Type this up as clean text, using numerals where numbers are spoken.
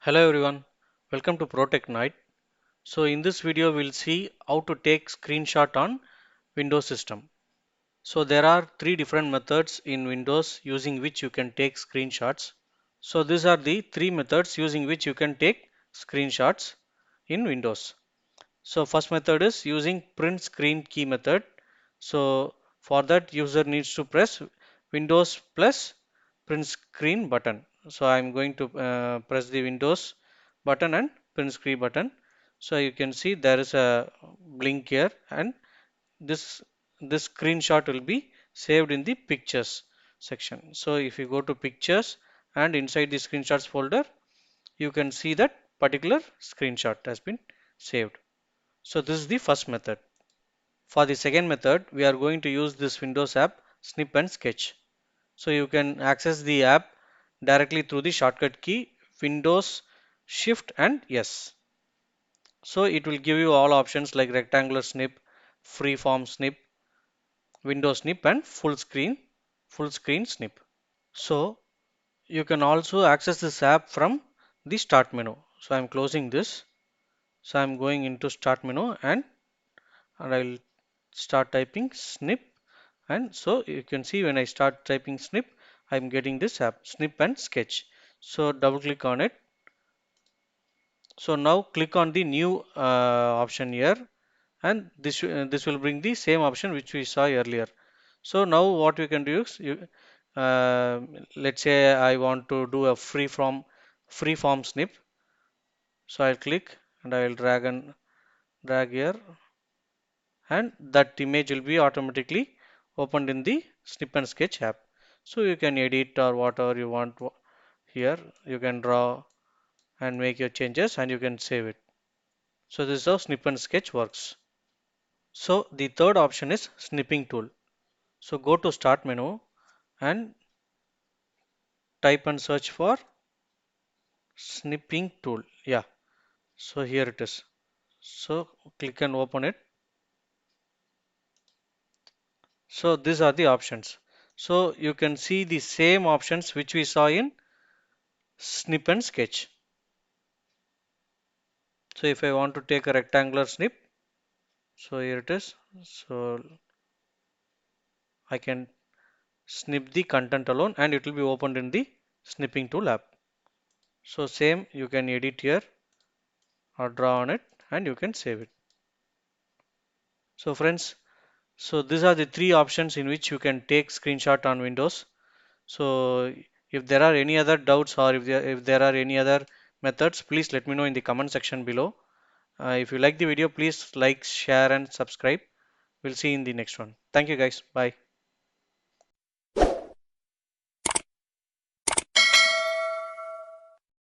Hello everyone, welcome to ProTechnoid. So in this video we'll see how to take screenshot on Windows system. So there are three different methods in Windows using which you can take screenshots. So these are the three methods using which you can take screenshots in Windows. So first method is using print screen key method. So for that user needs to press Windows plus print screen button. So I'm going to press the Windows button and print screen button. So you can see there is a blink here and this this screenshot will be saved in the pictures section. So if you go to pictures and inside the screenshots folder, you can see that particular screenshot has been saved. So this is the first method. For the second method, we are going to use this Windows app Snip and Sketch. So you can access the app directly through the shortcut key Windows Shift and S. So it will give you all options like rectangular snip, freeform snip, window snip and full screen snip. So you can also access this app from the start menu. So I'm closing this. So I'm going into start menu and I'll start typing snip, and so you can see when I start typing snip I'm getting this app snip and sketch. So double click on it. So now click on the new option here, and this will bring the same option which we saw earlier. So now what we can do is uh, let's say I want to do a free form snip. So I'll click and I will drag here, and that image will be automatically opened in the Snip and Sketch app. So you can edit or whatever you want here. You can draw and make your changes and you can save it. So this is how Snip and Sketch works. So the third option is Snipping Tool. So go to Start menu and type and search for Snipping Tool. Yeah, so here it is. So click and open it. So these are the options. So you can see the same options which we saw in Snip and Sketch. So if I want to take a rectangular snip, so here it is. So I can snip the content alone and it will be opened in the Snipping Tool app. So same, you can edit here or draw on it and you can save it. So friends, so these are the three options in which you can take screenshot on Windows. So if there are any other doubts or if there are any other methods, please let me know in the comment section below. If you like the video, please like, share and subscribe. We'll see you in the next one. Thank you guys. Bye.